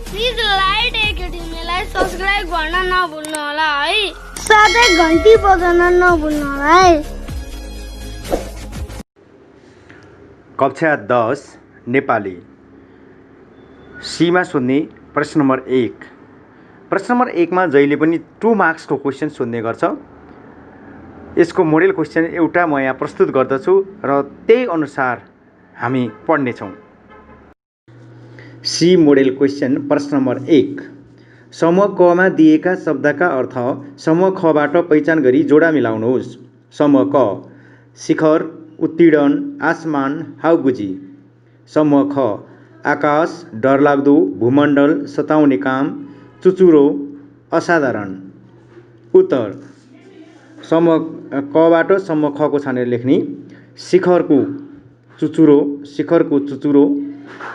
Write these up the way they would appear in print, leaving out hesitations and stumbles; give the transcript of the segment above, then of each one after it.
Please light एकेडमीलाई subscribe गर्न नभुल्नु होला है, साथै घन्टी बजाउन नभुल्नु होला है। कक्षा 10 नेपाली सीमा सोध्ने प्रश्न नम्बर 1। प्रश्न नम्बर 1 मा जहिले पनि 2 मार्क्सको क्वेशन सोध्ने गर्छ। यसको मोडेल क्वेशन एउटा म यहाँ प्रस्तुत गर्दछु र त्यही अनुसार हामी पढ्नेछौँ। सी मोडेल क्वेशन प्रश्न नम्बर 1। समूह क मा दिएका शब्दका अर्थ समूह ख बाट पहिचान गरी जोडा मिलाउनुहोस्। समूह क शिखर, उत्पीडन, आसमान, हाउगुजी। समूह ख आकाश, डरलाग्दो, भूमण्डल, सताउने काम, चुचुरो, असाधारण। उत्तर समूह क बाट समूह ख को छानेर लेख्ने। शिखरको चुचुरो,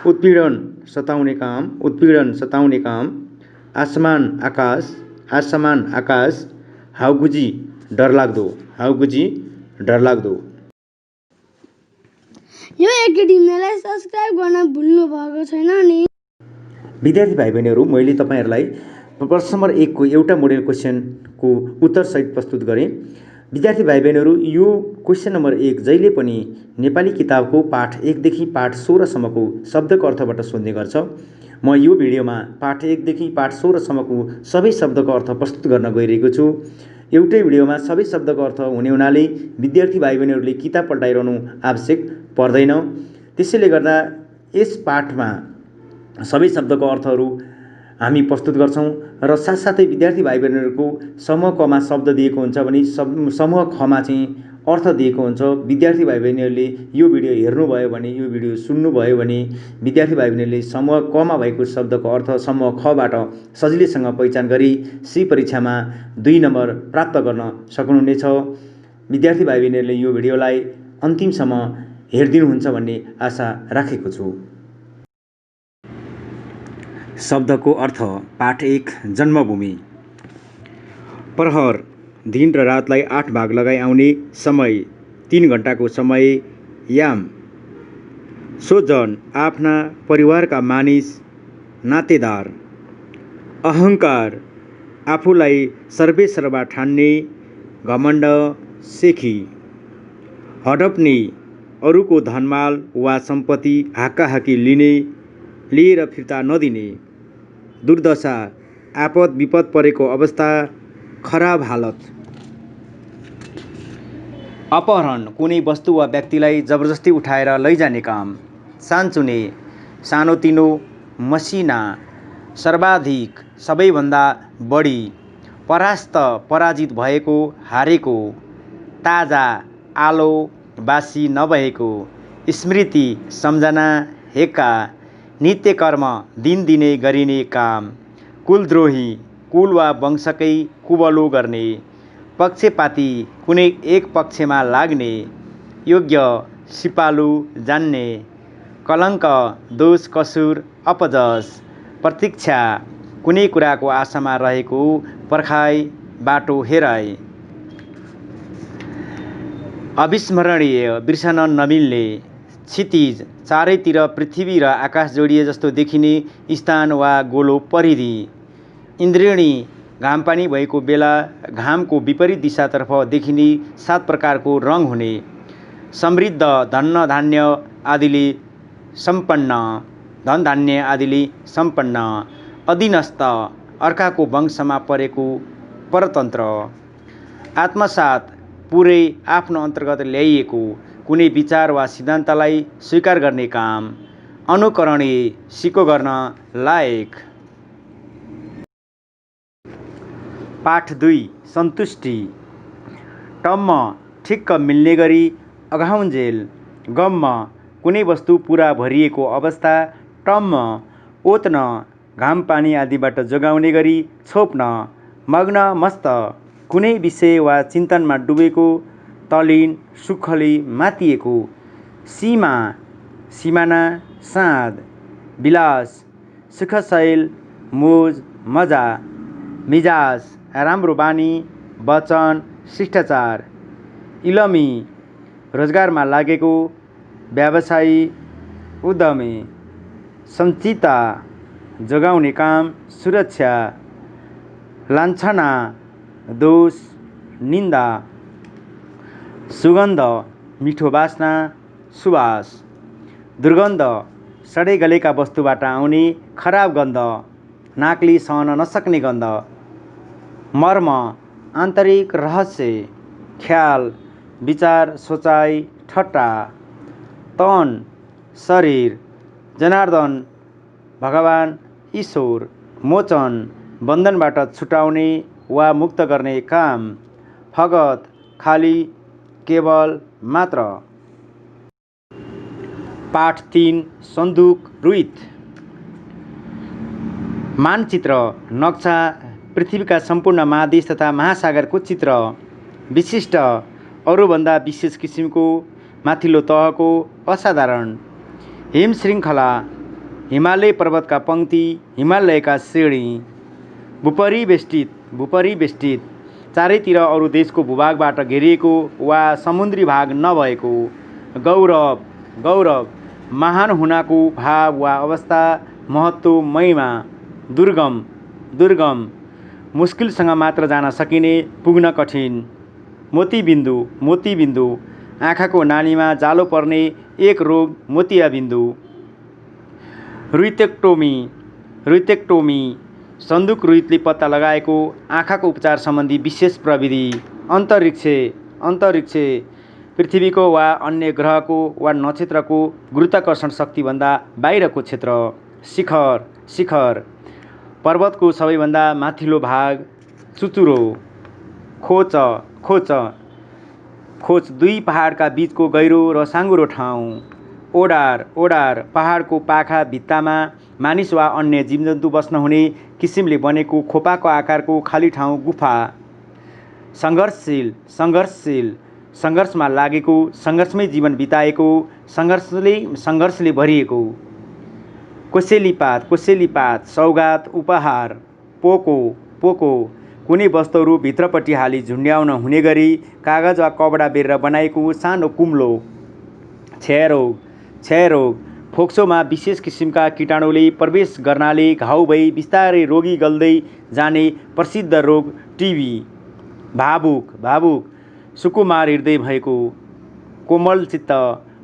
उत्पीडन सताउने काम, आसमान आकाश, हाउगुजी डरलाग्दो। यो एकेडमीलाई सब्स्क्राइब गर्न भुल्नु भएको छैन नि। विद्यार्थी भाइ बहिनीहरू, मैले तपाईहरुलाई प्रश्न नम्बर 1 को एउटा मोडेल क्वेशनको उत्तर सहित प्रस्तुत गरेँ। विद्यार्थी भाइ बहिनीहरू, यो क्वेशन नम्बर 1 जहिले पनि नेपाली किताबको पाठ 1 देखि पाठ 16 सम्मको शब्दको अर्थबाट सोध्ने गर्छ। म यो भिडियोमा पाठ 1 देखि पाठ 16 सम्मको सबै शब्दको अर्थ प्रस्तुत गर्न गइरहेको छु। एउटै भिडियोमा सबै शब्दको अर्थ हुने हुनाले विद्यार्थी भाइ बहिनीहरूले किताब पल्टाइरहनु आवश्यक पर्दैन। त्यसैले गर्दा यस पाठमा सबै शब्दको अर्थहरू हामी प्रस्तुत गर्छौं र साथसाथै विद्यार्थी भाइ बहिनीहरूको समूह क मा शब्द दिएको हुन्छ भने समूह ख मा चाहिँ अर्थ दिएको हुन्छ। विद्यार्थी भाइ बहिनीहरूले यो भिडियो हेर्नुभयो भने, यो भिडियो सुन्नुभयो भने विद्यार्थी भाइ बहिनीहरूले समूह क मा भएको शब्दको अर्थ समूह ख बाट सजिलैसँग पहिचान गरी सी परीक्षामा 2 नम्बर प्राप्त गर्न सक्नुहुनेछ। विद्यार्थी भाइ बहिनीहरूले यो भिडियोलाई अन्तिमसम्म हेरिदिनुहुन्छ भन्ने आशा राखेको छु। शब्दको अर्थ पाठ 1 जन्मभूमि। प्रहर दिन र रातलाई 8 भाग लगाई आउने समय 3 घण्टाको समय। याम स्वजन आफ्ना परिवारका मानिस नातेदार। अहङ्कार आफूलाई सर्वेसर्वा ठान्ने घमण्ड सेखी। हडप्ने अरूको धनमाल वा सम्पत्ति हाकाहाकी लिने लिएर फिर्ता नदिने। दुर्दशा आपद विपद परेको अवस्था खराब हालत। अपहरण कुनै वस्तु वा व्यक्तिलाई जबरजस्ती उठाएर लैजाने काम। सानचुने सानोतिनो मसिना। सर्वाधिक सबैभन्दा बढी। परास्त पराजित भएको हारेको। ताजा आलो बासी नभएको। स्मृति सम्झना हेक्का। नित्यकर्म दिन दिनै गरिने काम। कुलद्रोही कुल वा वंशकै कुबलो गर्ने। पक्षपाती कुनै एक पक्षमा लाग्ने। योग्य सिपालु जान्ने। कलङ्क दोष कसुर अपजस। प्रतीक्षा कुनै कुराको आशामा रहेको पर्खाइ बाटो हेराइ। अविस्मरणीय बिर्सन नमिल्ने। क्षितिज चारैतिर पृथ्वी र आकाश जोडिए जस्तो देखिने स्थान वा गोलो परिधि। इन्द्रेणी घामपानी भएको बेला घामको विपरीत दिशातर्फ देखिने 7 प्रकारको रङ हुने। समृद्ध धन धान्य आदिले सम्पन्न। अधीनस्थ अर्काको वंशमा परेको परतन्त्र। आत्मसात पुरै आफ्नो अन्तर्गत ल्याइएको कुनै विचार वा सिद्धान्तलाई स्वीकार गर्ने काम। अनुकरणीय सिको गर्न लायक। पाठ 2 सन्तुष्टि। टम्म ठिक्क मिल्ने गरी अघाउन्जेल। गम्म कुनै वस्तु पुरा भरिएको अवस्था। टम्म ओत्न घामपानी आदिबाट जोगाउने गरी छोप्न। मग्न मस्त कुनै विषय वा चिन्तनमा डुबेको। तल्लीन सुखले मातिएको। सीमा सिमाना साँध। विलास सुखशैल मोज मजा। मिजाज राम्रो बानी वचन शिष्टाचार। इलमी रोजगारमा लागेको व्यवसायी उद्यमी। सञ्चिता जोगाउने काम, सुरक्षा, लान्छना, दोष, निन्दा, सुगन्ध, मिठो बास्ना, सुवास, दुर्गन्ध, सडै गलेका वस्तुबाट आउने खराब गन्ध, नाकले सहन नसक्ने गन्ध, मर्म, आन्तरिक रहस्य, ख्याल, विचार, सोचाइ, ठट्टा, तन, शरीर, जनार्दन, भगवान, ईश्वर, मोचन, बन्धनबाट छुटाउने वा मुक्त गर्ने काम, फगत, खाली, केवल, मात्र। पाठ 3 सन्दुक रुइत। मानचित्र नक्सा पृथ्वीका सम्पूर्ण महादेश तथा महासागरको चित्र, विशिष्ट, अरूभन्दा विशेष किसिमको, माथिल्लो तहको, असाधारण, हिम श्रृङ्खला, हिमालय पर्वतका पङ्क्ति, हिमालयका श्रेणी, भूपरिवेष्टित, चारैतिर अरू देशको भूभागबाट घेरिएको वा समुद्री भाग नभएको, गौरव, महान हुनाको भाव वा अवस्था, महत्त्व, महिमा, दुर्गम, मुस्किलसँग मात्र जान सकिने, पुग्न कठिन, मोतीबिन्दु, आँखाको नानीमा जालो पर्ने एक रोग, मोतियाबिन्दु, रुइटेक्टोमी, सन्दुक रुइतले पत्ता लगाएको आँखाको उपचार सम्बन्धी विशेष प्रविधि, अन्तरिक्ष, पृथ्वीको वा अन्य ग्रहको वा नक्षत्रको गुरुत्वाकर्षण शक्तिभन्दा बाहिरको क्षेत्र, शिखर, पर्वतको सबैभन्दा माथिल्लो भाग, चुचुरो, खोच, दुई पहाडका बीचको गहिरो र साँघुरो ठाउँ, ओडार, पहाडको पाखा भित्तामा मानिस वा अन्य जीवजन्तु बस्न हुने किसिमले बनेको खोपाको आकारको खाली ठाउँ, गुफा, सङ्घर्षशील, सङ्घर्षमा लागेको, सङ्घर्षमै जीवन बिताएको, सङ्घर्षले भरिएको, कोसेलीपात, सौगात, उपहार, पोको, कुनै वस्तुहरू भित्रपट्टि हाली झुन्ड्याउन हुने गरी कागज वा कपडा बेरेर बनाएको सानो कुम्लो, क्षयरोग, फोक्सोमा विशेष किसिमका कीटाणुले प्रवेश गर्नाले घाउ भई बिस्तारै रोगी गल्दै जाने प्रसिद्ध रोग, टिबी, भावुक, सुकुमार हृदय भएको, कोमल चित्त,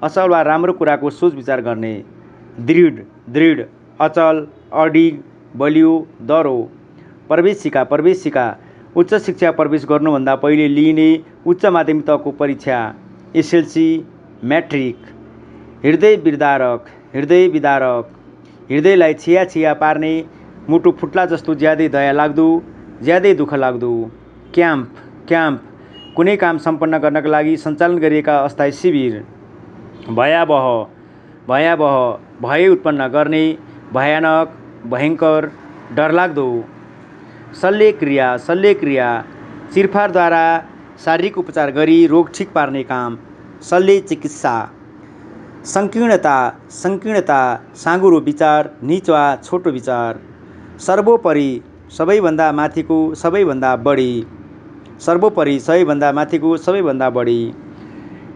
असल वा राम्रो कुराको सोच विचार गर्ने, दृढ, अचल, अडिग, बलियो, दह्रो, प्रवेशिका, उच्च शिक्षा प्रवेश गर्नुभन्दा पहिले लिइने उच्च माध्यमिक तहको परीक्षा, एसएलसी, म्याट्रिक, हृदय विदारक, हृदयलाई छिया पार्ने, मुटु फुट्ला जस्तो ज्यादै दया लाग्दो, ज्यादै दुःख लाग्दो, क्याम्प, कुनै काम सम्पन्न गर्नका लागि सञ्चालन गरिएका अस्थायी शिविर, भयावह, भय उत्पन्न गर्ने, भयानक, भयङ्कर, डरलाग्दो, शल्यक्रिया, चिरफारद्वारा शारीरिक उपचार गरी रोग ठिक पार्ने काम, शल्य चिकित्सा, सङ्कीर्णता, साँघुरो विचार, निच वा छोटो विचार, सर्वोपरि, सबैभन्दा माथिको सबैभन्दा बढी,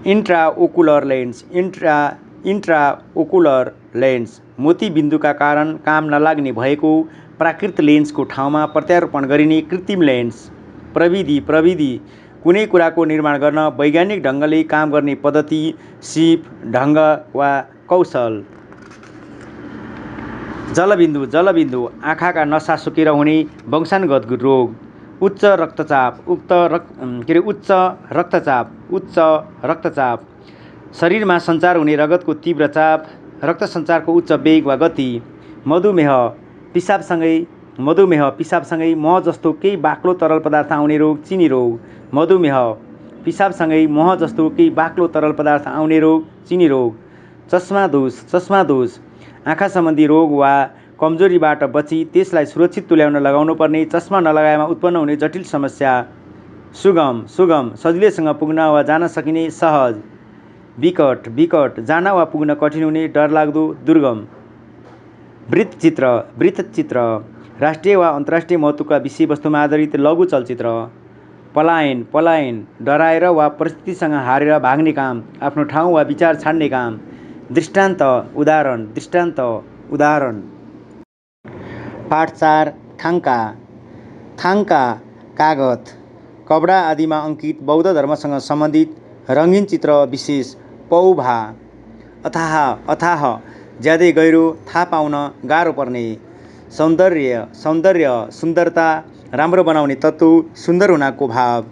इन्ट्राओकुलर लेन्स, मोतीबिन्दुका कारण काम नलाग्ने भएको प्राकृत लेन्सको ठाउँमा प्रत्यारोपण गरिने कृत्रिम लेन्स, प्रविधि, कुनै कुराको निर्माण गर्न वैज्ञानिक ढङ्गले काम गर्ने पद्धति, सिप, ढङ्ग वा कौशल, जलबिन्दु, आँखाका नसा सुकेर हुने वंशानुगत रोग, उच्च रक्तचाप, शरीरमा सञ्चार हुने रगतको तीव्र चाप, रक्त सञ्चारको उच्च वेग वा गति, मधुमेह, पिसाबसँगै मह जस्तो केही बाक्लो तरल पदार्थ आउने रोग, चिनी रोग, मधुमेह, पिसाबसँगै मह जस्तो केही बाक्लो तरल पदार्थ आउने रोग, चिनी रोग, चस्मा दोष, आँखा सम्बन्धी रोग वा कमजोरीबाट बची त्यसलाई सुरक्षित तुल्याउन लगाउनुपर्ने चस्मा नलगाएमा उत्पन्न हुने जटिल समस्या, सुगम, सजिलैसँग पुग्न वा जान सकिने, सहज, विकट, जान वा पुग्न कठिन हुने, डरलाग्दो, दुर्गम, वृत्तचित्र, राष्ट्रिय वा अन्तर्राष्ट्रिय महत्त्वका विषयवस्तुमा आधारित लघु चलचित्र, पलायन, डराएर वा परिस्थितिसँग हारेर भाग्ने काम, आफ्नो ठाउँ वा विचार छाड्ने काम, दृष्टान्त, उदाहरण, पाठ 4 थाङ्का थाङ्का कागत कपडा आदिमा अङ्कित बौद्ध धर्मसँग सम्बन्धित रङ्गीन चित्र विशेष पौभा अथाह अथाह ज्यादै गहिरो थाहा पाउन गाह्रो पर्ने सौन्दर्य सुन्दरता राम्रो बनाउने तत्त्व सुन्दर हुनाको भाव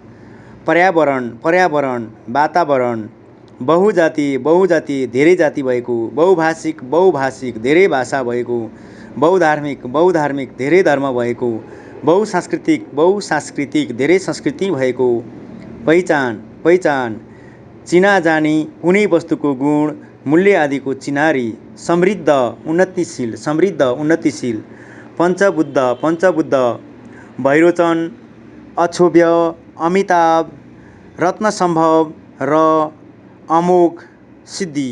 पर्यावरण वातावरण बहुजाति धेरै जाति भएको बहुभाषिक धेरै भाषा भएको बहुधार्मिक धेरै धर्म भएको बहुसांस्कृतिक धेरै संस्कृति भएको पहिचान चिना जानी कुनै वस्तुको गुण मूल्य आदिको चिनारी समृद्ध उन्नतिशील पञ्चबुद्ध भैरोचन अक्षोभ्य अमिताभ रत्नसम्भव र अमोघ सिद्धि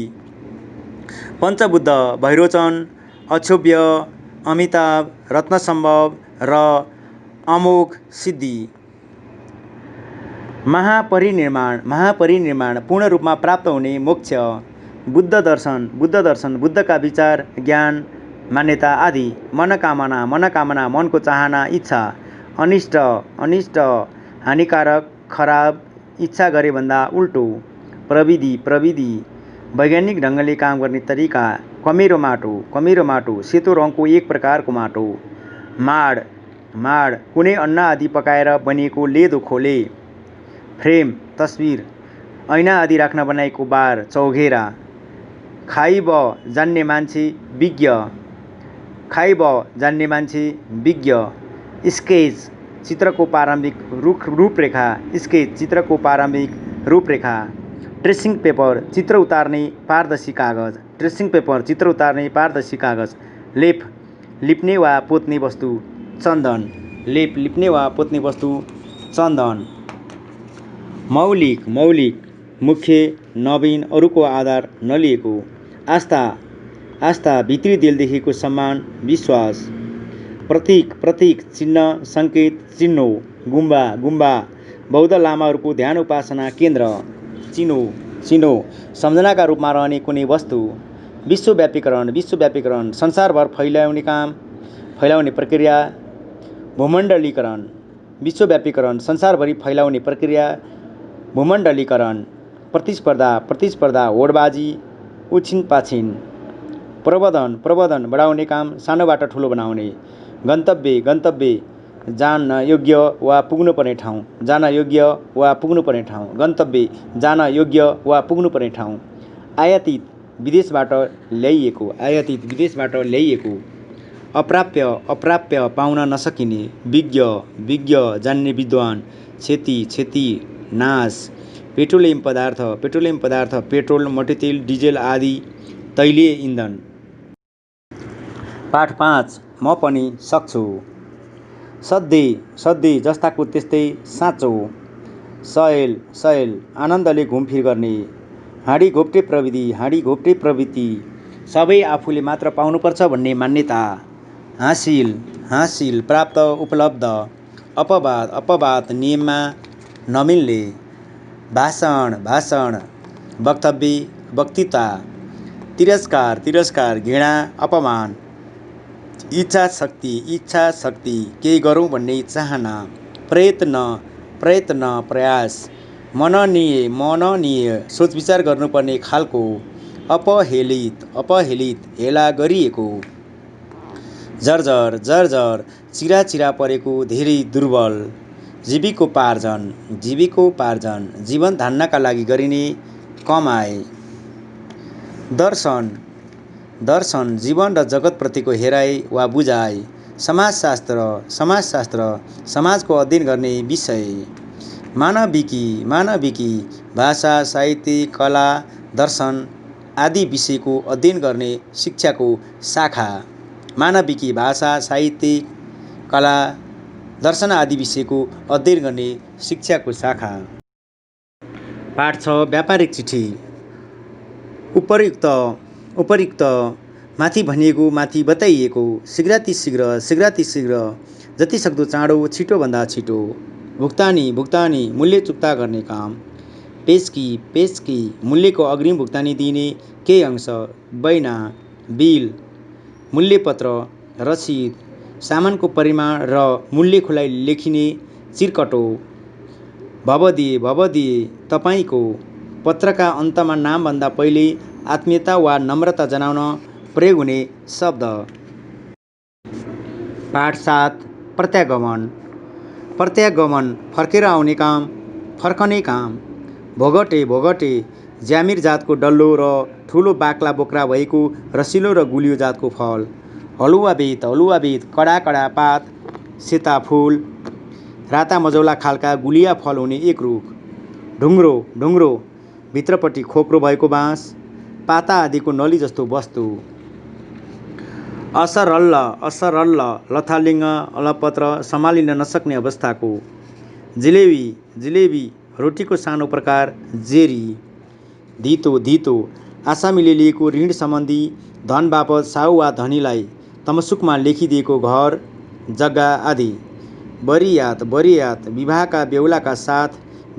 पञ्चबुद्ध भैरोचन अक्षोभ्य अमिताभ रत्नसम्भव र अमोघ सिद्धि महापरिनिर्माण पूर्ण रूपमा प्राप्त हुने मोक्ष बुद्ध दर्शन बुद्धका विचार ज्ञान मान्यता आदि मनोकामना मनको चाहना इच्छा अनिष्ट हानिकारक खराब इच्छा गरे भन्दा उल्टो प्रविधि वैज्ञानिक ढङ्गले काम गर्ने तरिका कमेरो माटो सेतो रङको एक प्रकारको माटो माड कुनै अन्न आदि पकाएर बनिएको लेदो खोले फ्रेम तस्बिर ऐना आदि राख्न बनाएको बार चौघेरा खाइब जान्ने मान्छे विज्ञ स्केच चित्रको प्रारम्भिक रूपरेखा ट्रेसिङ पेपर चित्र उतार्ने पारदर्शी कागज लेप लिप्ने वा पोत्ने वस्तु चन्दन मौलिक मुख्य नवीन अरूको आधार नलिएको आस्था भित्री दिलदेखिको सम्मान विश्वास प्रतीक चिन्ह सङ्केत चिन्हो गुम्बा बौद्ध लामाहरूको ध्यान उपासना केन्द्र चिनो सम्झनाका रूपमा रहने कुनै वस्तु विश्वव्यापीकरण संसारभर फैलाउने प्रक्रिया भूमण्डलीकरण विश्वव्यापीकरण संसारभरि फैलाउने प्रक्रिया भूमण्डलीकरण प्रतिस्पर्धा होडबाजी उछिन प्रवर्धन बढाउने काम सानोबाट ठुलो बनाउने गन्तव्य जान योग्य वा पुग्नुपर्ने ठाउँ आयातित विदेशबाट ल्याइएको अप्राप्य पाउन नसकिने विज्ञ जान्ने विद्वान क्षति नाश पेट्रोलियम पदार्थ पेट्रोल मट्टीतेल डिजेल आदि तैलीय इन्धन पाठ 5 म पनि सक्छु सधैँ जस्ताको त्यस्तै साँचो सयल आनन्दले घुमफिर गर्ने हाँडी घोप्टे प्रवृत्ति सबै आफूले मात्र पाउनुपर्छ भन्ने मान्यता हासिल प्राप्त उपलब्ध अपवाद नियममा नमिल्ने भाषण वक्तृता तिरस्कार घृणा अपमान इच्छा शक्ति केही गरौँ भन्ने चाहना प्रयास मननीय सोच विचार गर्नुपर्ने खालको अपहेलित हेला गरिएको जर्जर चिरा परेको धेरै दुर्बल जीविकोपार्जन जीवन धान्नका लागि गरिने कमाइ दर्शन जीवन र जगतप्रतिको हेराइ वा बुझाइ समाजशास्त्र समाजको अध्ययन गर्ने विषय मानविकी भाषा साहित्य कला दर्शन आदि विषयको अध्ययन गर्ने शिक्षाको शाखा मानविकी भाषा साहित्य कला दर्शन आदि विषयको अध्ययन गर्ने शिक्षाको शाखा पाठ 6 व्यापारिक चिठी उपयुक्त माथि भनिएको माथि बताइएको शीघ्र जति सक्दो चाँडो छिटोभन्दा छिटो भुक्तानी मूल्य चुक्ता गर्ने काम पेशकी मूल्यको अग्रिम भुक्तानी दिने केही अंश बैना बिल मूल्यपत्र रसिद सामानको परिमाण र मूल्य खुलाई लेखिने चिरकटो। भवदिए तपाईँको पत्रका अन्तमा नामभन्दा पहिले आत्मीयता वा नम्रता जनाउन प्रयोग हुने शब्द। पाठ 7 प्रत्यागमन फर्केर आउने काम, फर्कने काम। भोगटे ज्यामिर जातको डल्लो र ठुलो बाक्ला बोक्रा भएको रसिलो र गुलियो जातको फल। हलुवा बेत कडा पात, सेता फुल, राता मजौला खालका गुलिया फल हुने एक रुख। ढुङ्ग्रो भित्रपट्टि खोक्रो भएको बाँस, पाता आदिको नली जस्तो वस्तु। असरल्ल लथालिङ्ग अलपत्र सम्हालिन नसक्ने अवस्थाको। जिलेबी रोटीको सानो प्रकार, जेरी। धितो आसामीले लिएको ऋण सम्बन्धी धन बापत साहु वा धनीलाई तमसुकमा लेखिदिएको घर, जग्गा आदि। बरियात विवाहका बेहुलाका साथ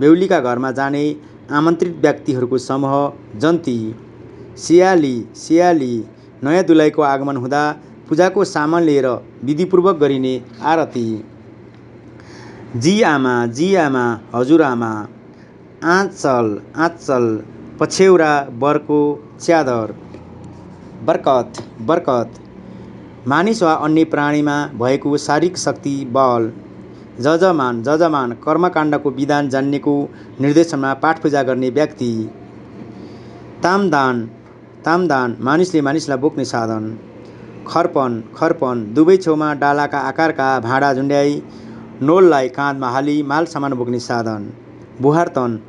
बेहुलीका घरमा जाने आमन्त्रित व्यक्तिहरूको समूह, जन्ती। सियाली नयाँ दुलहीको आगमन हुँदा पूजाको सामान लिएर विधिपूर्वक गरिने आरती। जी आमा हजुरआमा। आँचल पछ्यौरा बरको च्यादर। बरकत मानिस वा अन्य प्राणीमा भएको शारीरिक शक्ति, बल। जजमान कर्मकाण्डको विधान जान्नेको निर्देशनमा पाठ पूजा गर्ने व्यक्ति। तामदान मानिसले मानिसलाई बोक्ने साधन। खर्पन दुवै छेउमा डालाका आकारका भाँडा झुन्ड्याई नोललाई काँधमा हाली माल सामान बोक्ने साधन। बुहारतन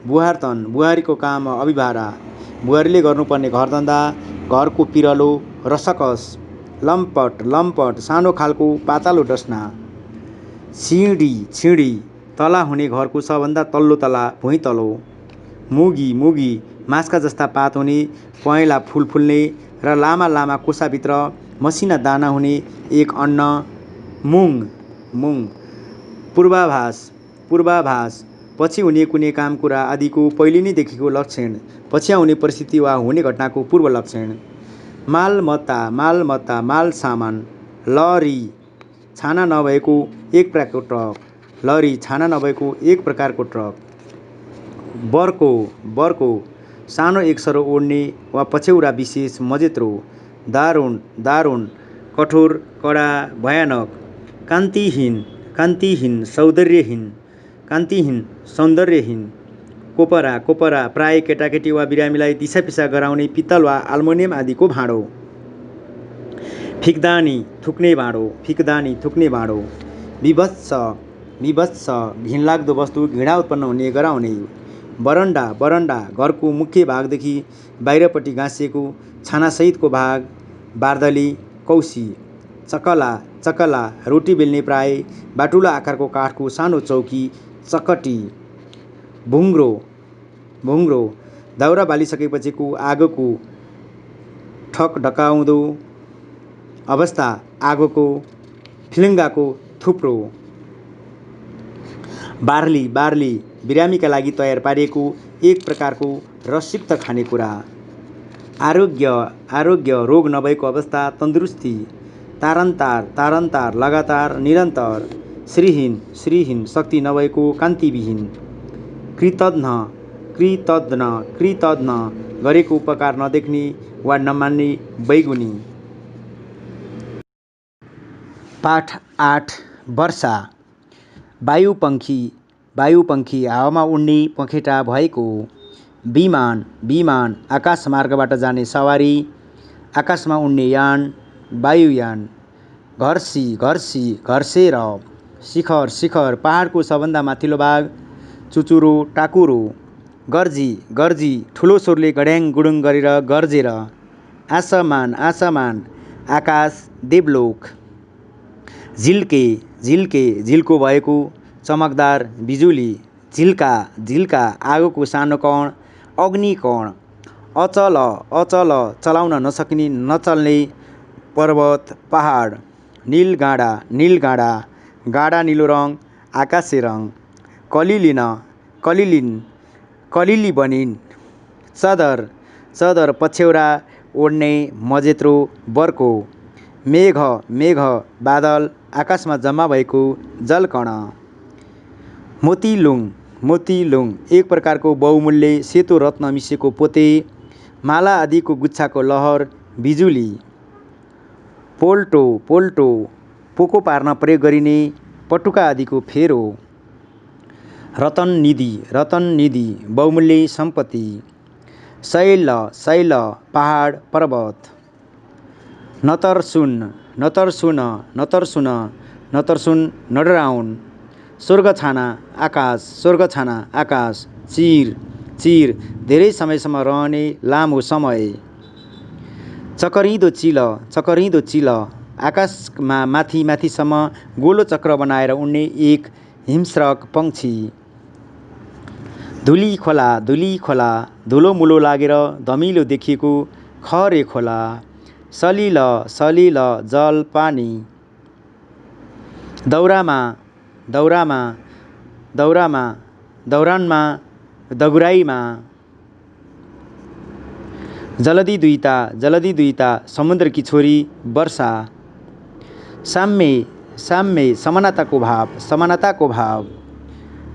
बुहारीको काम अभिभारा। बुहारीले गर्नुपर्ने घरधन्दा, घरको पिरलो रसकस। लम्पट सानो खालको पातलो डसना। छिडी तला हुने घरको सबभन्दा तल्लो तला, भुइँ तलो। मुगी मास्का जस्ता पात हुने, पहेँला फुल फुल्ने र लामा कोसाभित्र मसिना दाना हुने एक अन्न। मुङ पूर्वाभास पछि हुने कुनै काम कुरा आदिको पहिले नै देखेको लक्षण, पछि आउने परिस्थिति वा हुने घटनाको पूर्व लक्षण। मालमत्ता माल सामान। लहरी छाना नभएको एक प्रकारको ट्रक। बर्को सानो एकसरो ओढ्ने वा पछ्यौरा विशेष, मजेत्रो। दारुण कठोर, कडा, भयानक। कान्तिहीन सौन्दर्यहीन। कोपरा प्राय केटाकेटी वा बिरामीलाई दिसापिसा गराउने पित्तल वा आल्मुनियम आदिको भाँडो। फिकदानी थुक्ने भाँडो। विभत्स घिनलाग्दो वस्तु, घृणा उत्पन्न हुने, गराउने। बरन्डा घरको मुख्य भागदेखि बाहिरपट्टि गाँसिएको छानासहितको भाग, बार्दली, कौसी। चकला रोटी बेल्ने प्राय बाटुलो आकारको काठको सानो चौकी, चकटी। भुङ्ग्रो दाउरा बालिसकेपछिको आगोको ठकढकाउँदो अवस्था, आगोको फिलिङ्गाको थुप्रो। बार्ली बिरामीका लागि तयार पारिएको एक प्रकारको रसयुक्त खानेकुरा। आरोग्य रोग नभएको अवस्था, तन्दुरुस्ती। तारन्तार लगातार, निरन्तर। श्रीहीन शक्ति नभएको, कान्तिविहीन। कृतज्ञ गरेको उपकार नदेख्ने वा नमान्ने, बैगुनी। पाठ 8 वर्षा। वायुपङ्खी हावामा उड्ने पखेटा भएको। विमान आकाशमार्गबाट जाने सवारी, आकाशमा उड्ने यान, वायुयान। घर्सेर। शिखर पहाडको सबभन्दा माथिल्लो भाग, चुचुरो, टाकुरो। गर्जी ठुलो स्वरले गड्याङ गुडुङ गरेर गर्जेर। आसमान आकाश, देवलोक। झिल्को भएको, चमकदार, बिजुली। झिल्का आगोको सानो कण, अग्निकण। अचल चलाउन नसक्ने, नचल्ने, पर्वत, पहाड। नीलगाँडा गाढा नीलो रङ, आकाशे रङ। कलिली बनिन्। चदर पछ्यौरा ओढ्ने, मजेत्रो, बर्को। मेघ मेघ बादल आकाशमा जम्मा भएको जलकण। मोतीलुङ मोतीलुङ एक प्रकारको बहुमूल्य सेतो रत्न मिसिएको पोते, माला आदिको गुच्छाको लहर, बिजुली। पोल्टो पोल्टो पोको पार्न प्रयोग गरिने पटुका आदिको फेरो। रतन निधि बहुमूल्य सम्पत्ति। शैल शैल पहाड पर्वत। नतरसुन नतरसुन नतरसुन नतरसुन नडराउन। स्वर्गछाना आकाश। चिर धेरै समयसम्म रहने लामो समय। चकरिँदो चिल आकाशमा माथिसम्म गोलो चक्र बनाएर उड्ने एक हिंस्रक पंक्षी। धुली खोला धुलो मुलो लागेर धमिलो देखिएको खरे खोला। सलिल जल पानी। दौरानमा दगुराईमा। जलदी दुईता समुद्रकी छोरी वर्षा। साम्य समानताको भाव।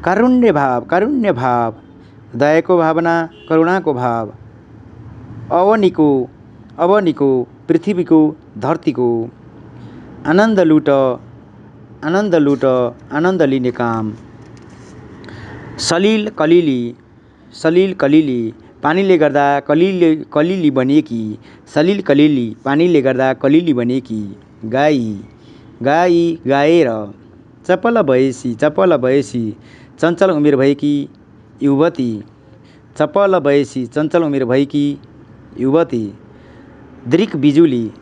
कारुण्य भाव दयाको भावना, करुणाको भाव। अवनीको पृथ्वीको धरतीको। आनन्द लुट आनन्द लिने काम। सलिल कलिली पानीले गर्दा कलिली बनिएकी। सलिल कलिली पानीले गर्दा कलिली बनिएकी। गाई गाएर। चपल भएसी चञ्चल उमेर भएकी युवती। चपल भएसी चञ्चल उमेर भएकी युवती। दृक बिजुली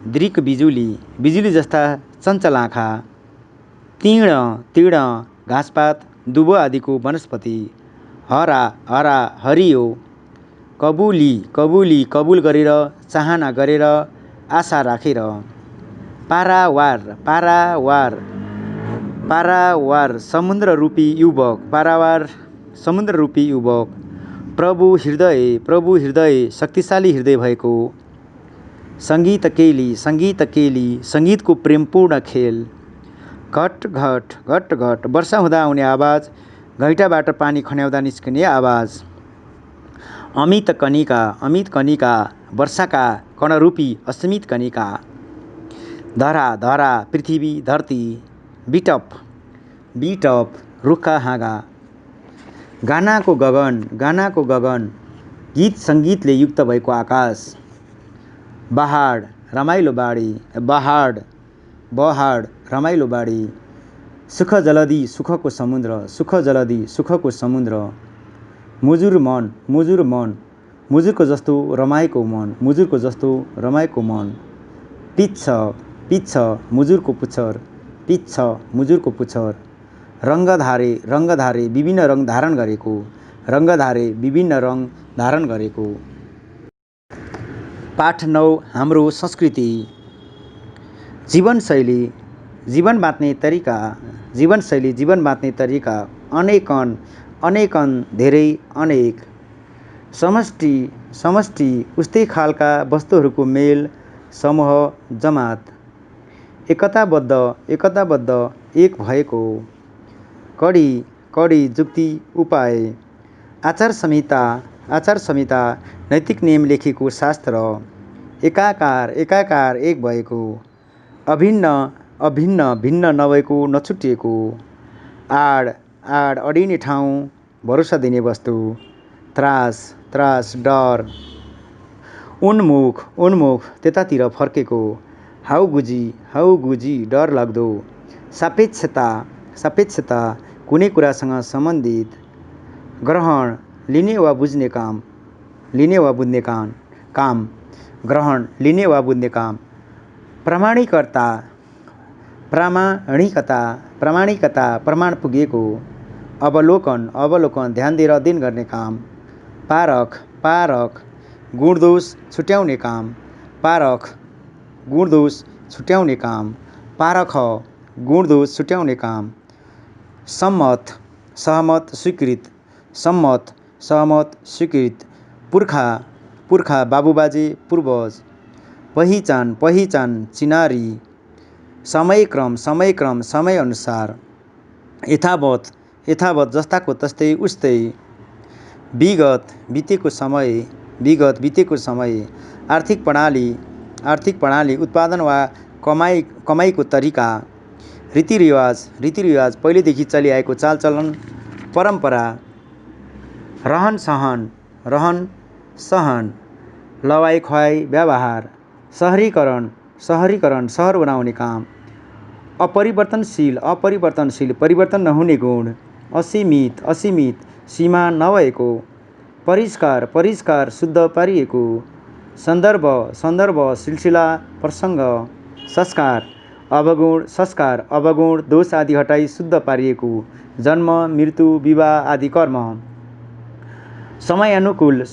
जस्ता चञ्चल आँखा। तीर्ण घाँसपात दुबो आदिको वनस्पति। हरा हरियो। कबुल गरेर, चाहना गरेर, आशा राखेर। पारावार समुद्र रूपी युवक। प्रभु हृदय शक्तिशाली हृदय भएको। सङ्गीतकेली सङ्गीतको प्रेमपूर्ण खेल। घट वर्षा हुँदा आउने आवाज, घैँटाबाट पानी खन्याउँदा निस्कने आवाज। अमित कनिका वर्षाका कणरूपी असीमित कनिका। धरा पृथ्वी धरती। बिटप रुखा हाँगा। गानाको गगन गीत सङ्गीतले युक्त भएको आकाश। बहाड रमाइलो बाढी। सुख जलधी सुखको समुद्र। मुजुर मन मुजुरको जस्तो रमाएको मन। पिच्छ मुजुरको पुच्छर। रङ्गधारे विभिन्न रङ धारण गरेको। पाठ 9 हाम्रो संस्कृति। जीवन बाँच्ने तरिका अनेकन धेरै अनेक। समष्टि उस्तै खालका वस्तुहरूको मेल, समूह, जमात। एकताबद्ध एक भएको। कडी जुक्ति उपाय। आचार संहिता नैतिक नियम लेखेको शास्त्र। एकाकार एक भएको। भिन्न नभएको नछुटिएको। आड अडिने ठाउँ, भरोसा दिने वस्तु। त्रास डर। उन्मुख त्यतातिर फर्केको। हाउगुजी डर लाग्दो। सापेक्षता कुनै कुरासँग सम्बन्धित। ग्रहण लिने वा बुझ्ने काम। ग्रहण लिने वा बुझ्ने काम। प्रामाणिकता प्रमाण पुगेको। अवलोकन ध्यान दिएर अध्ययन गर्ने काम। पारख गुणदोष छुट्याउने काम। पारख गुणदोष छुट्याउने काम। सहमत स्वीकृत। पुर्खा बाबुबाजे पूर्वज। पहिचान चिनारी समयक्रम समयअनुसार, यथावत जस्ताको तस्तै उस्तै, विगत बितेको समय, आर्थिक प्रणाली उत्पादन वा कमाइको तरिका, रीतिरिवाज पहिलेदेखि चलिआएको चालचलन परम्परा, रहन सहन, लवाइ खुवाइ व्यवहार, सहरीकरण सहर बनाउने काम, अपरिवर्तनशील परिवर्तन नहुने गुण, असीमित सीमा नभएको, परिष्कार शुद्ध पारिएको, सन्दर्भ सिलसिला प्रसङ्ग, संस्कार अवगुण दोष आदि हटाई शुद्ध पारिएको, जन्म मृत्यु विवाह आदि कर्म, समयानुकूल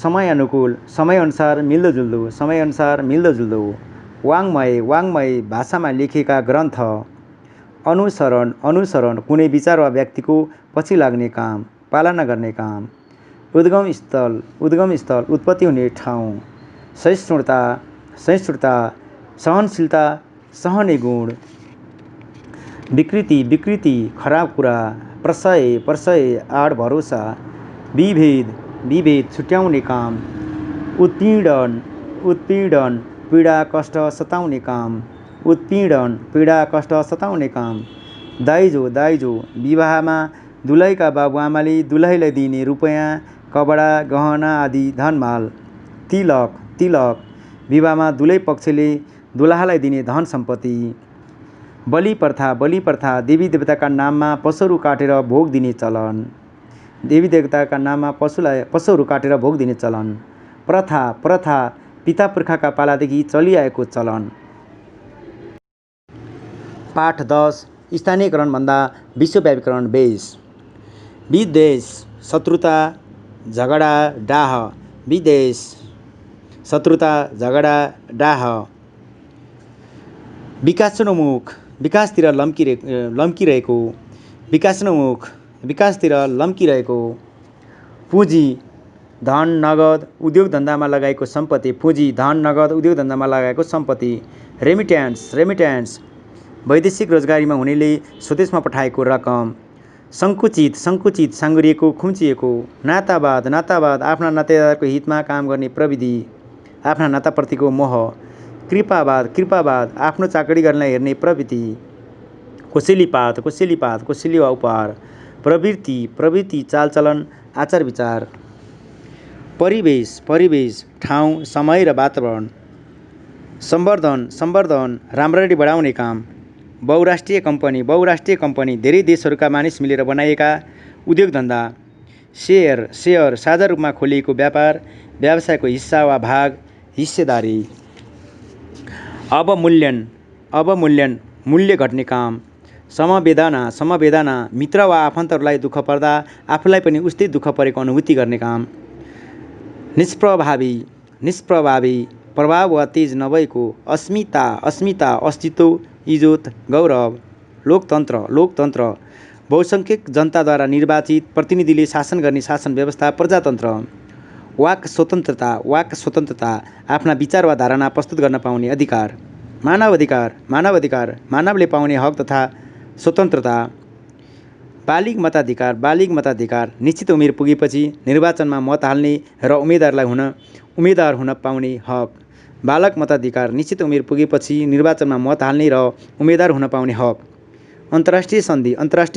समयअनुसार मिल्दोजुल्दो, वाङ्मय भाषामा लेखेका ग्रन्थ, अनुसरण कुनै विचार वा व्यक्तिको पछि लाग्ने काम, पालना गर्ने काम, उद्गम स्थल उत्पत्ति हुने ठाउँ, सहिष्णुता सहनशीलता सहने गुण, विकृति खराब कुरा, प्रशय आड भरोसा, विभेद छुट्याउने काम, उत्पीडन पीडा कष्ट सताउने काम, दाइजो विवाहमा दुलहीका बाबुआमाले दुलहीलाई दिने रुपैयाँ कपडा गहना आदि धनमाल, तिलक विवाहमा दुलै पक्षले दुलहालाई दिने धन सम्पत्ति, बलि प्रथा देवी देवताका नाममा पशुहरू काटेर भोग दिने चलन, प्रथा पिता पुर्खाका पालादेखि चलिआएको चलन। पाठ 10 स्थानीयकरणभन्दा विश्वव्यापीकरण बेस। विदेश शत्रुता झगडा डाह, विकासतिर लम्किरहेको, पुँजी धन नगद उद्योग धन्दामा लगाएको सम्पत्ति, रेमिट्यान्स वैदेशिक रोजगारीमा हुनेले स्वदेशमा पठाएको रकम, सङ्कुचित साँगुरिएको खुम्चिएको, नातावाद आफ्ना नातेदारको हितमा काम गर्ने प्रविधि, आफ्ना नाताप्रतिको मोह, कृपावाद आफ्नो चाकरी गर्नलाई हेर्ने प्रवृत्ति, कोसेली वा उपहार, प्रवृत्ति चालचलन आचार विचार, परिवेश ठाउँ समय र वातावरण, सम्वर्धन राम्ररी बढाउने काम, बहुराष्ट्रिय कम्पनी धेरै देशहरूका मानिस मिलेर बनाइएका उद्योग धन्दा, सेयर साझा रूपमा खोलिएको व्यवसायको हिस्सा वा भाग, हिस्सेदारी, अवमूल्यन मूल्य घट्ने काम, समवेदना मित्र वा आफन्तहरूलाई दुःख पर्दा आफूलाई पनि उस्तै दुःख परेको अनुभूति गर्ने काम, निष्प्रभावी प्रभाव वा तेज नभएको, अस्मिता अस्तित्व इज्जत गौरव, लोकतन्त्र बहुसङ्ख्यक जनताद्वारा निर्वाचित प्रतिनिधिले शासन गर्ने शासन व्यवस्था प्रजातन्त्र, वाक स्वतन्त्रता आफ्ना विचार वा धारणा प्रस्तुत गर्न पाउने अधिकार, मानवले पाउने हक तथा स्वतन्त्रता, बालिग मताधिकार निश्चित उमेर पुगेपछि निर्वाचनमा मत हाल्ने र उम्मेदवार हुन पाउने हक, बालक मताधिकार निश्चित उमेर पुगेपछि निर्वाचनमा मत हाल्ने र उम्मेदवार हुन पाउने हक, अन्तर्राष्ट्रिय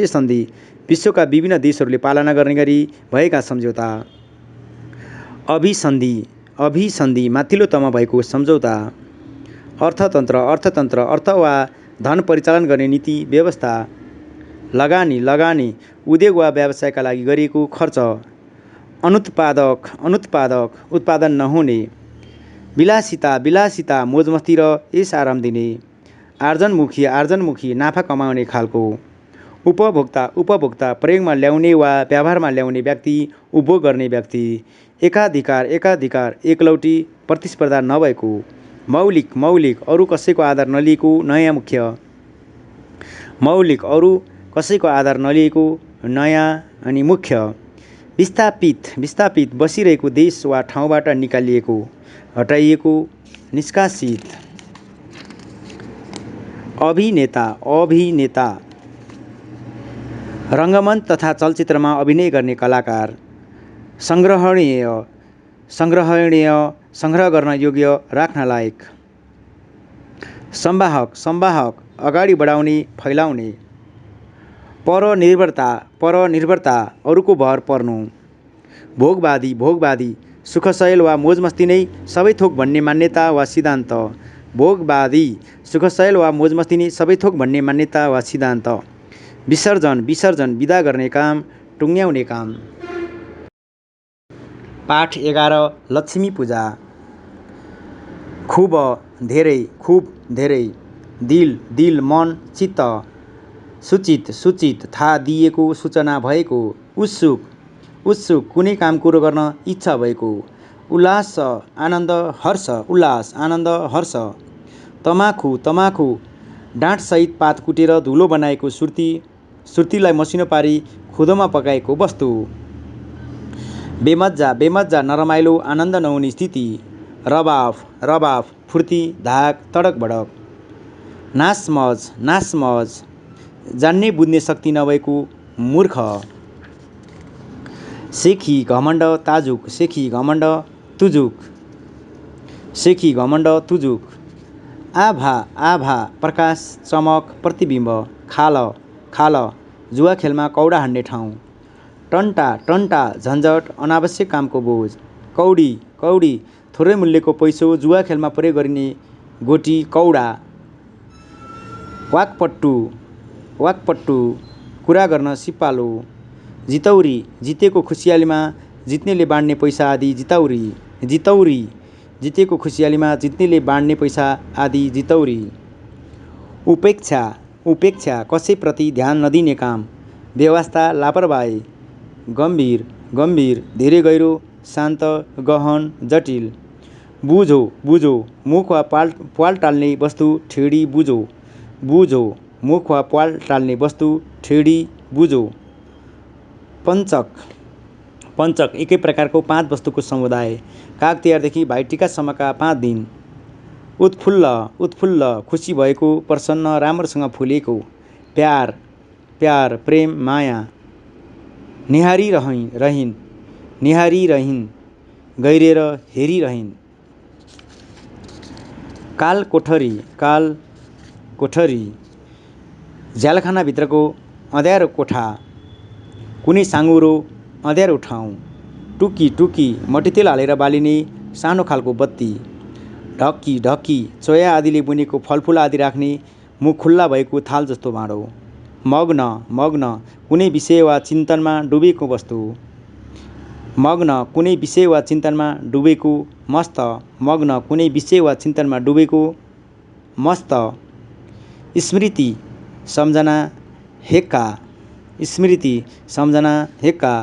सन्धि विश्वका विभिन्न देशहरूले पालना गर्ने गरी भएका सम्झौता, अभिसन्धि माथिल्लो तहमा भएको सम्झौता, अर्थतन्त्र अर्थ वा धन परिचालन गर्ने नीति व्यवस्था, लगानी उद्योग वा व्यवसायका लागि गरिएको खर्च, अनुत्पादक उत्पादन नहुने, विलासिता मोजमस्ती र यस आराम दिने, आर्जनमुखी नाफा कमाउने खालको, उपभोक्ता प्रयोगमा ल्याउने वा व्यवहारमा ल्याउने व्यक्ति, उपभोग गर्ने व्यक्ति, एकाधिकार एकलौटी प्रतिस्पर्धा नभएको, मौलिक अरू कसैको आधार नलिएको नयाँ मुख्य, अनि मुख्य, विस्थापित बसिरहेको देश वा ठाउँबाट निकालिएको, हटाइएको, निष्कासित, अभिनेता अभिनेता रङ्गमञ्च तथा चलचित्रमा अभिनय गर्ने कलाकार सङ्ग्रहणीय सङ्ग्रहणीय सङ्ग्रह गर्न योग्य राख्न लायक संवाहक संवाहक अगाडि बढाउने फैलाउने परनिर्भरता अरूको भर पर्नु भोगवादी भोगवादी सुखशैल वा मोजमस्ती नै सबै थोक भन्ने मान्यता वा सिद्धान्त भोगवादी सुखशैल वा मोजमस्ती नै सबै थोक भन्ने मान्यता वा सिद्धान्त विसर्जन विसर्जन विदा गर्ने काम टुङ्ग्याउने काम। पाठ 11 लक्ष्मी पूजा। खूब धेरै दिल दिल मन चित्त सूचित सूचित थाहा दिएको सूचना भएको उत्सुक कुनै काम कुरो गर्न इच्छा भएको उल्लास आनन्द हर्ष तमाखु डाँठसहित पात कुटेर धुलो बनाएको सुर्तीलाई मसिनो पारी खुदोमा पकाएको वस्तु बेमज्जा नरमाइलो आनन्द नहुने स्थिति रबाफ फुर्ती धाक तडक भडक नासमज जान्ने बुझ्ने शक्ति नभएको मूर्ख सेखी घमण्ड तुजुक आभा प्रकाश चमक प्रतिबिम्ब खाल जुवा खेलमा कौडा हान्ने ठाउँ टन्टा झन्झट अनावश्यक कामको बोझ कौडी थोरै मूल्यको पैसो जुवा खेलमा प्रयोग गरिने गोटी कौडा वाकपट्टु कुरा गर्न सिपालो जितौरी जितेको खुसियालीमा जित्नेले बाँड्ने पैसा आदि जितौरी जितेको खुसियालीमा जित्नेले बाँड्ने पैसा आदि जितौरी उपेक्षा कसैप्रति ध्यान नदिने काम व्यवस्था लापरवाही गम्भीर धेरै गहिरो शान्त गहन जटिल बुझो मुख वा प्वाल टाल्ने वस्तु ठेडी बुझो मुख वा प्वाल टाल्ने वस्तु ठेडी बुझो पञ्चक एकै प्रकारको 5 वस्तुको समुदाय काग तिहारदेखि भाइटिकासम्मका 5 दिन उत्फुल्ल खुसी भएको प्रसन्न राम्रोसँग फुलेको प्यार प्रेम माया निहारी रहिन् गहिरेर हेरिरहिन् काल कोठरी झ्यालखानाभित्रको अँध्यारो कोठा कुनै साँघुरो अँध्यारो ठाउँ टुकी मट्टीतेल हालेर बालिने सानो खालको बत्ती ढक्की चोया आदिले बुनेको फलफुल आदि राख्ने मुख खुल्ला भएको थाल जस्तो भाँडो मग्न कुनै विषय वा चिन्तनमा डुबेको वस्तु मग्न कुनै विषय वा चिन्तनमा डुबेको मस्त स्मृति सम्झना हेक्का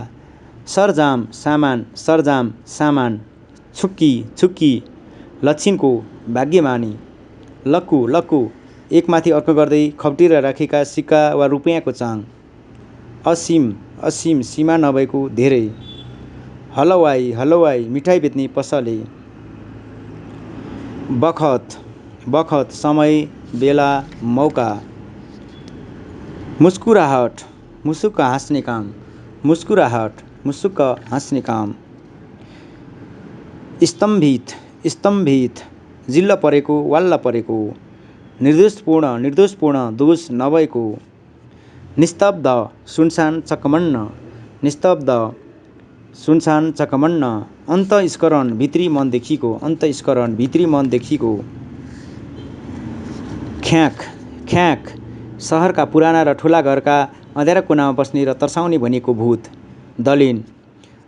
सरजाम सामान छुक्की लक्षिणको भाग्यमानी लक्कु एकमाथि अर्को गर्दै खप्टिएर राखेका सिक्का वा रुपियाँको चाङ असीम सीमा नभएको धेरै हलवाई मिठाई बेच्ने पसले बखत समय बेला मौका मुस्कुराहट मुसुक्क हाँस्ने काम स्तम्भित जिल्ल परेको वाल्ल परेको निर्दोषपूर्ण दोष नभएको निस्तब्ध सुनसान चकमन्न अन्तस्करण भित्री मन देखिको ख्याक सहरका पुराना र ठुला घरका अँध्यारा कुनामा बस्ने र तर्साउने भनेको भूत दलिन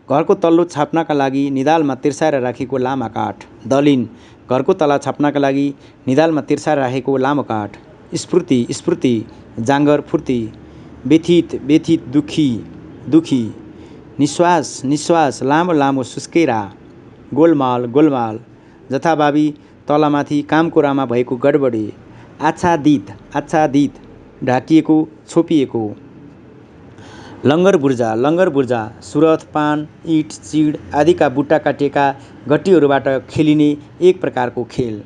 घरको तल्लो छाप्नका लागि निधालमा तिर्साएर राखेको लामा काठ घरको तला छाप्नका लागि निधालमा तिर्साएर राखेको लामो काठ स्फूर्ति जाँगर फुर्ती व्यथित दुखी निश्वास लामो सुस्केरा गोलमाल जथाभावी तलमाथि कामकुरामा भएको गडबडी आच्छादित ढाकिएको छोपिएको लङ्गर बुर्जा सुरथ पान इट चिड आदिका बुट्टा काटिएका गट्टीहरूबाट खेलिने एक प्रकारको खेल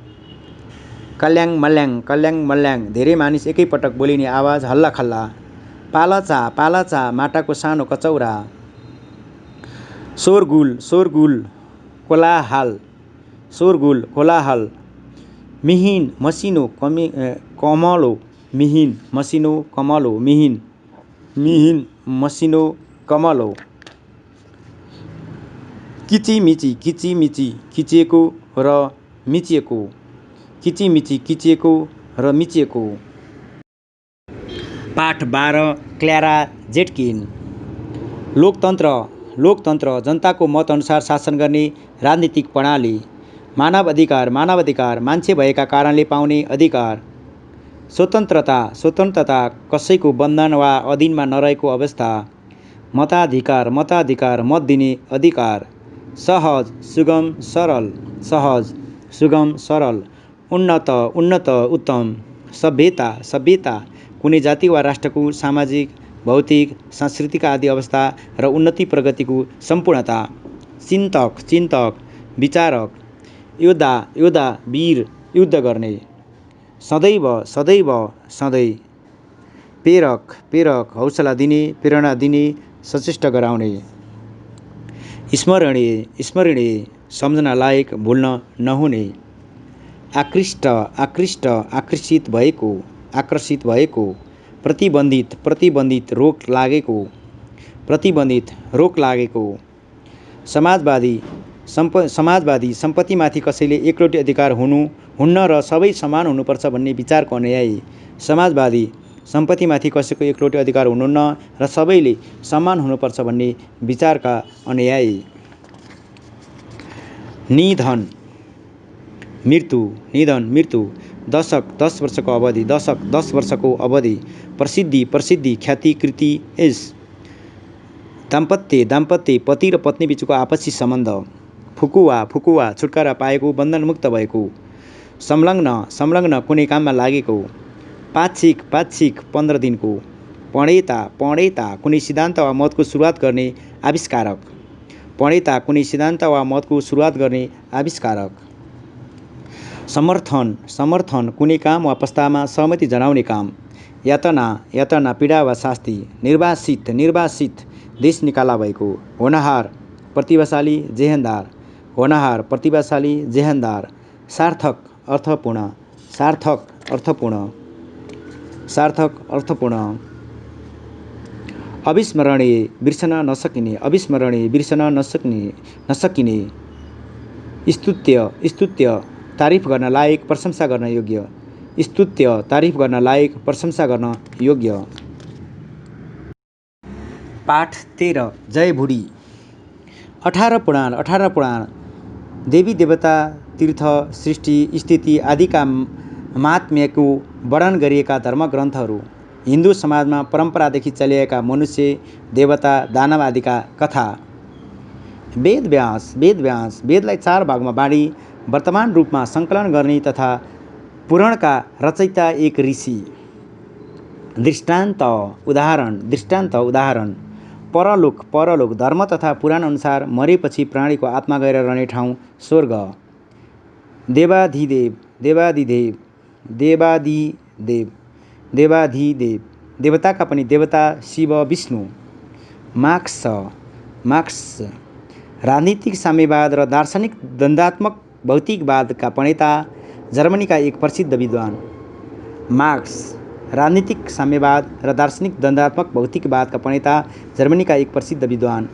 कल्याङ मल्याङ धेरै मानिस एकैपटक बोलिने आवाज हल्लाखल्ला। पालाचा माटाको सानो कचौरा। शोरगुल कोलाहल। मिहिन मसिनो कमलो। किचिमिची खिचिएको र मिचिएको। पाठ 12 क्ल्यारा जेटकिन। लोकतन्त्र जनताको मत अनुसार शासन गर्ने राजनीतिक प्रणाली। मानव अधिकार मान्छे भएका कारणले पाउने अधिकार। स्वतन्त्रता कसैको बन्धन वा अधीनमा नरहेको अवस्था। मताधिकार मत दिने अधिकार। सहज सुगम सरल। उन्नत उत्तम। सभ्यता कुनै जाति वा राष्ट्रको सामाजिक भौतिक सांस्कृतिक आदि अवस्था र उन्नति प्रगतिको सम्पूर्णता। चिन्तक विचारक। योद्धा वीर युद्ध गर्ने। सधैँ। प्रेरक हौसला दिने प्रेरणा दिने सचेष्ट गराउने। स्मरणीय सम्झना लायक भुल्न नहुने। आकर्षित भएको। प्रतिबन्धित रोक लागेको। समाजवादी सम्पत्तिमाथि कसैले एकलौटी अधिकार हुन्न र सबै समान हुनुपर्छ भन्ने विचारको अनुयायी। समाजवादी सम्पत्तिमाथि कसैको एकलौटी अधिकार हुनुहुन्न र सबैले समान हुनुपर्छ भन्ने विचारका अनुयायी। निधन मृत्यु। दशक 10 वर्षको अवधि। प्रसिद्धि ख्याति कृति यश। दाम्पत्य पति र पत्नी बीचको आपसी सम्बन्ध। फुकुवा छुटकारा पाएको बन्धनमुक्त भएको। संलग्न कुनै काममा लागेको। पाक्षिक 15 दिनको। पणेता कुनै सिद्धान्त वा मतको सुरुवात गर्ने आविष्कारक। समर्थन कुनै काम वा प्रस्तावमा सहमति जनाउने काम। यातना पीडा वा शास्ति। निर्वासित देश निकाला भएको। होनहार प्रतिभाशाली जेहेन्दार। सार्थक अर्थपूर्ण। अविस्मरणीय बिर्सन नसकिने। स्तुत्य तारिफ गर्न लायक प्रशंसा गर्न योग्य। पाठ 13 जय भुडी। 18 पुराण देवी देवता तीर्थ सृष्टि स्थिति आदिका महात्म्यको वर्णन गरिएका धर्मग्रन्थहरू। हिन्दू समाजमा परम्परादेखि चलिआएका मनुष्य देवता दानव आदिका कथा। वेदलाई 4 भागमा बाँडी वर्तमान रूपमा सङ्कलन गर्ने तथा पुराणका रचयिता एक ऋषि। दृष्टान्त उदाहरण परलोक धर्म तथा पुराण अनुसार मरेपछि प्राणीको आत्मा गएर रहने ठाउँ स्वर्ग। देवाधिदेव देवताका पनि देवता शिव विष्णु। मार्क्स राजनीतिक साम्यवाद र दार्शनिक द्वन्द्वात्मक भौतिकवादका प्रणेता जर्मनीका एक प्रसिद्ध विद्वान।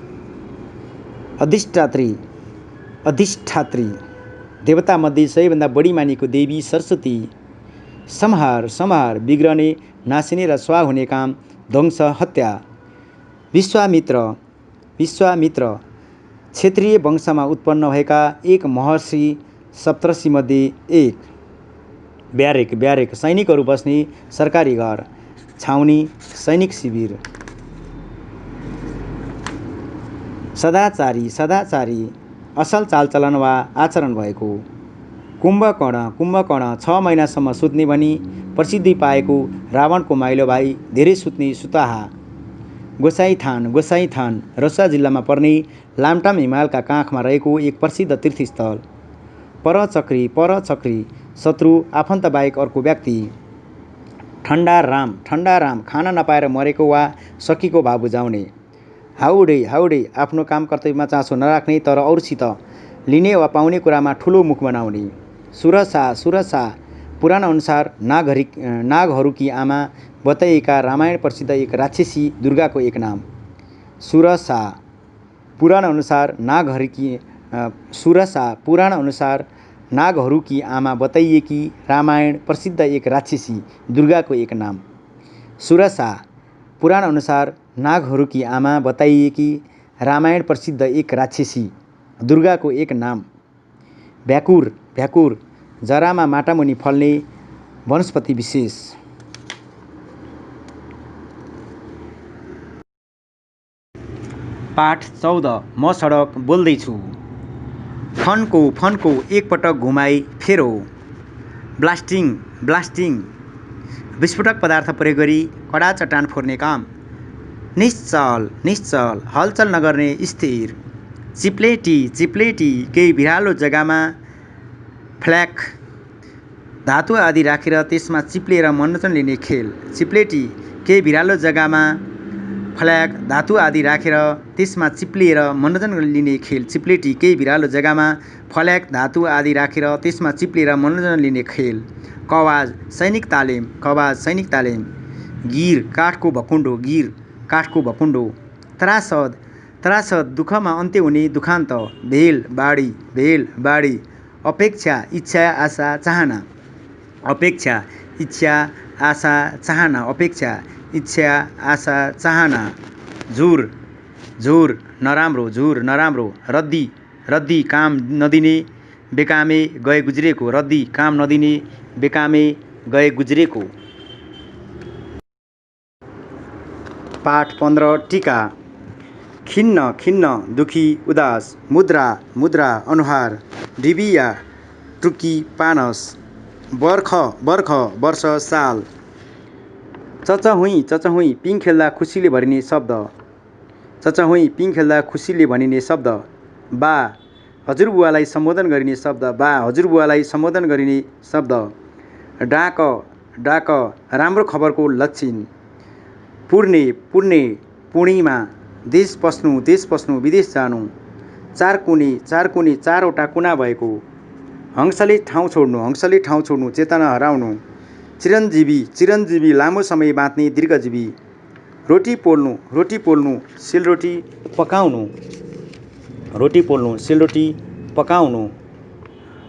अधिष्ठात्री देवतामध्ये सबैभन्दा बढी मानिएको देवी सरस्वती। संहार बिग्रने नासिने र स्वाहा हुने काम ध्वंस हत्या। विश्वामित्र क्षेत्रीय वंशमा उत्पन्न भएका एक महर्षि सप्तर्षिमध्ये एक। ब्यारेक सैनिकहरू बस्ने सरकारी घर छाउनी सैनिक शिविर। सदाचारी असल चालचलन वा आचरण भएको। कुम्भकर्ण 6 महिनासम्म सुत्ने भनी प्रसिद्धि पाएको रावणको माइलो भाइ धेरै सुत्ने सुताहा। गोसाइथान रसुवा जिल्लामा पर्ने लामटाम हिमालका काखमा रहेको एक प्रसिद्ध तीर्थस्थल। परचक्री शत्रु आफन्त बाहेक अर्को व्यक्ति। ठन्डा राम खाना नपाएर मरेको वा सकीको भाव बुझाउने। हाउडे आफ्नो काम कर्तव्यमा चासो नराख्ने तर अरूसित लिने वा पाउने कुरामा ठुलो मुख बनाउने। सुरसा पुराण अनुसार नागहरूकी आमा बताइएका रामायण प्रसिद्ध एक राक्षसी दुर्गाको एक नाम। सुरसा पुराण अनुसार नागहरूकी आमा बताइएकी रामायण प्रसिद्ध एक राक्षसी दुर्गाको एक नाम। सुरसा पुराण अनुसार नागहरूकी आमा बताइएकी रामायण प्रसिद्ध एक राक्षसी दुर्गाको एक नाम। भ्याकुर जरामा माटामुनि फल्ने वनस्पति विशेष। पाठ 14 म सडक बोल्दैछु। फन्को एकपटक घुमाई फेरो। ब्लास्टिङ विस्फोटक पदार्थ प्रयोग गरी कडा चट्टान फोर्ने काम। निश्चल हलचल नगर्ने स्थिर। चिप्लेटी केही भिरालो जग्गामा फ्ल्याक धातु आदि राखेर त्यसमा चिप्लेर मनोरञ्जन लिने खेल। चिप्लेटी केही भिरालो जग्गामा फ्ल्याक धातु आदि राखेर त्यसमा चिप्लेर मनोरञ्जन लिने खेल। चिप्लेटी केही भिरालो जग्गामा फ्ल्याक धातु आदि राखेर त्यसमा चिप्लेर मनोरञ्जन लिने खेल। कवाज सैनिक तालिम। गिर काठको भकुण्डो। त्रासद दुःखमा अन्त्य हुने दुखान्त। भेल बाढी। अपेक्षा इच्छा आशा चाहना। झुर नराम्रो। रद्दी काम नदिने बेकामे गए गुज्रेको। पाठ 15 टीका। खिन्न दुखी उदास। मुद्रा अनुहार। डिबिया टुकी पानस। बर्ख वर्ष साल। चचहुँ पिङ खेल्दा खुसीले भनिने शब्द। बा हजुरबुवालाई सम्बोधन गरिने शब्द। डाक राम्रो खबरको लक्षण। पुर्ने पूर्णिमा देश पस्नु विदेश जानु। चारकुने चारवटा कुना भएको। हंसले ठाउँ छोड्नु चेतना हराउनु। चिरञ्जीवी लामो समय बाँच्ने दीर्घजीवी। रोटी पोल्नु सेलरोटी पकाउनु।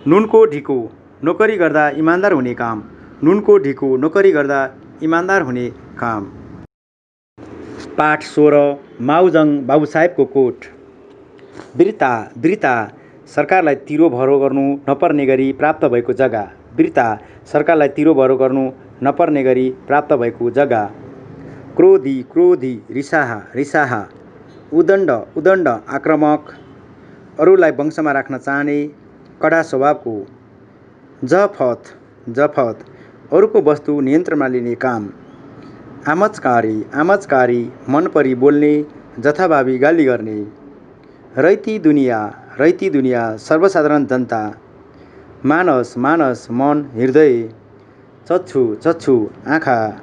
नुनको ढिको नोकरी गर्दा इमान्दार हुने काम। पाठ 16 माउजङ बाबुसाहेबको कोट। बिर्ता सरकारलाई तिरो भरो गर्नु नपर्ने गरी प्राप्त भएको जग्गा। क्रोधी रिसाहा। उदण्ड आक्रामक अरूलाई वंशमा राख्न चाहने कडा स्वभावको। जफत अरूको वस्तु नियन्त्रणमा लिने काम। आमजकारी मनपरी बोल्ने जथाभावी गाली गर्ने। रैती दुनिया सर्वसाधारण जनता। मानस मन हृदय। चच्छु आँखा।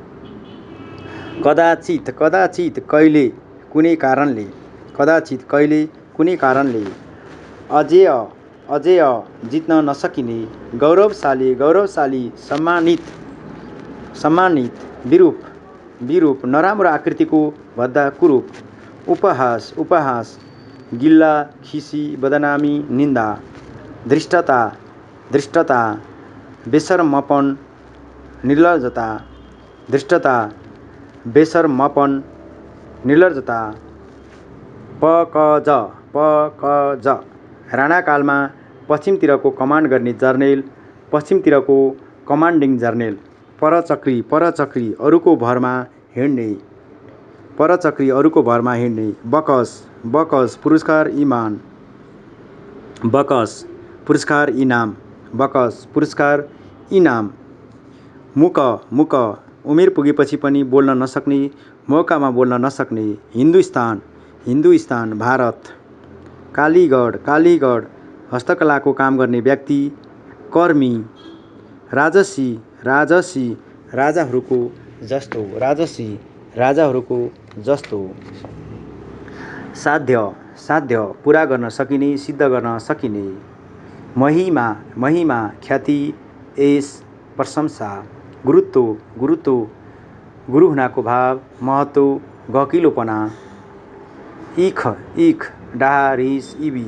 कदाचित कहिले कुनै कारणले। अजेय जित्न नसकिने। गौरवशाली सम्मानित। विरूप नराम्रो आकृतिको भद्दा कुरूप। उपहास गिल्ला खिसी बदनामी निन्दा। धृष्टता बेशर्मपन निर्लजता। पकज राणाकालमा पश्चिमतिरको कमान्ड गर्ने जर्नेल। पश्चिमतिरको कमान्डिङ जर्नेल। परचक्री अरूको भरमा हिँड्ने। बकस पुरस्कार इनाम। मुक उमेर पुगेपछि पनि बोल्न नसक्ने मौकामा बोल्न नसक्ने। हिन्दुस्तान भारत। कालीगढ हस्तकलाको काम गर्ने व्यक्ति। कर्मी राजसी राजसी राजाहरूको जस्तो राजसी राजाहरूको जस्तो साध्य साध्य पुरा गर्न सकिने सिद्ध गर्न सकिने महिमा महिमा ख्याति यश प्रशंसा गुरुत्व गुरुत्व गुरु हुनाको भाव महत्त्व गकिलोपना इख इख डाहा रिस इबी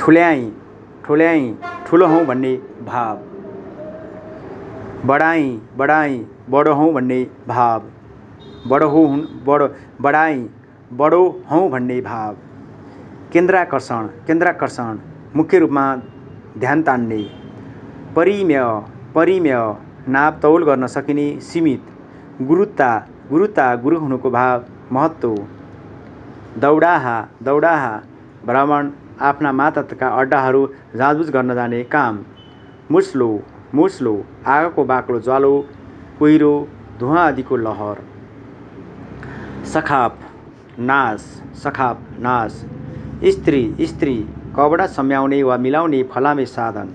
ठुल्याई ठुल्याई ठुलो हौँ भन्ने भाव बढाई बढाई बडो हौँ भन्ने भाव बढाई बडो हौँ भन्ने भाव केन्द्राकर्षण केन्द्राकर्षण मुख्य रूपमा ध्यान तान्ने परिमेय परिमेय नाप तौल गर्न सकिने सीमित गुरुता गुरुता गुरु हुनुको भाव महत्त्व दौडाहा दौडाहा भ्रमण आफ्ना माताका अड्डाहरू जाँचबुझ गर्न जाने काम मुस्लो मुस्लो आगोको बाक्लो ज्वालो कुहिरो धुवाँ आदिको लहर सखाप नाश सखाप नाश स्त्री स्त्री कपडा सम्याउने वा मिलाउने फलामे साधन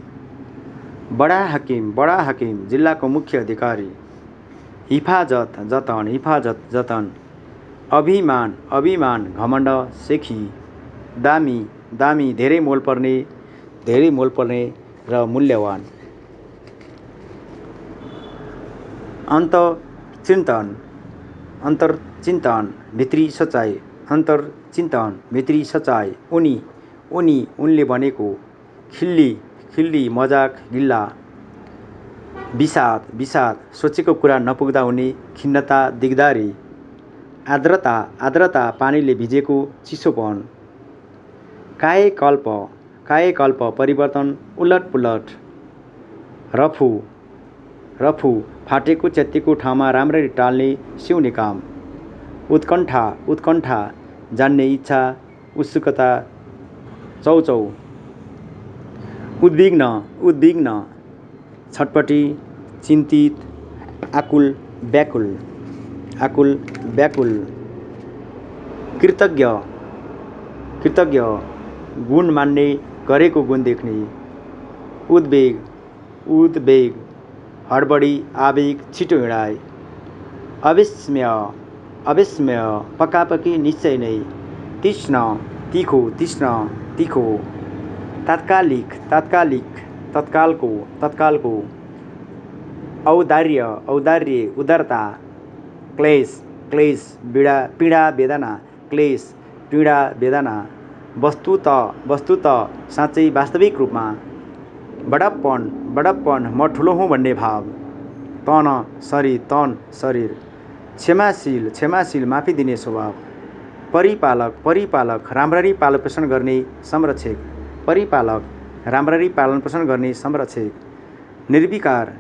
बडा हकिम जिल्लाको मुख्य अधिकारी हिफाजत जतन हिफाजत जतन अभिमान अभिमान घमण्ड सेखी दामी दामी धेरै मोल पर्ने र मूल्यवान अन्तर्चिन्तन अन्तर्चिन्तन भित्री सचाइ अन्तर्चिन्तन भित्री सचाइ उनले भनेको खिल्ली खिल्ली मजाक गिल्ला विषाद विषाद सोचेको कुरा नपुग्दा हुने खिन्नता दिगदारी आर्द्रता आर्द्रता पानीले भिजेको चिसोपन कायकल्प परिवर्तन उलटपुलट रफू रफू फाटेको च्यातिएको ठाउँमा राम्ररी टाल्ने सिउने काम उत्कण्ठा उत्कण्ठा जान्ने इच्छा उत्सुकता चौचौ उद्विग्न उद्विग्न छटपटी चिन्तित आकुल व्याकुल कृतज्ञ कृतज्ञ गुण मान्ने गरेको गुण देख्ने उद्वेग हडबडी आवेग छिटो हिँडाइ अविस्मय पक्कापक्की निश्चय नै तीक्ष्ण तीखो तत्कालको औदार्य उदारता क्लेश पीडा वेदना वस्तुत साँच्चै वास्तविक रूपमा बडप्पन म ठुलो हुँ भन्ने भाव तन शरीर क्षमाशील माफी दिने स्वभाव परिपालक राम्ररी पालनपोषण गर्ने संरक्षक निर्विकार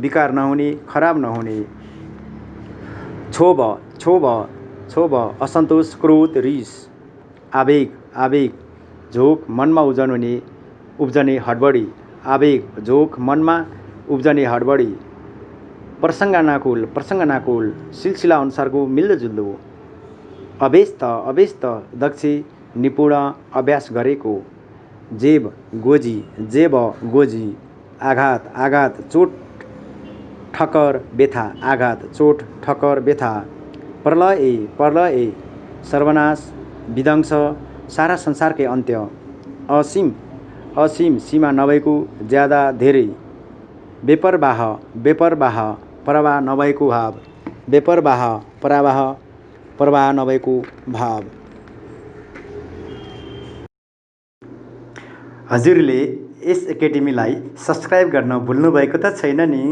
विकार नहुने खराब नहुने क्षोभ असन्तोष क्रोध रिस आवेग झोक मनमा उब्जने हडबडी प्रसङ्गानुकूल सिलसिला अनुसारको मिल्दोजुल्दो अभ्यस्त दक्ष निपुण अभ्यास गरेको जेब गोजी आघात चोट ठक्कर व्यथा प्रलय सर्वनाश विध्वंस सारा संसारकै अन्त्य असीम सीमा नभएको ज्यादा धेरै बेपरवाह प्रवाह नभएको भाव प्रवाह नभएको भाव हजुरले यस एकाडेमीलाई सब्स्क्राइब गर्न भुल्नुभएको त छैन नि।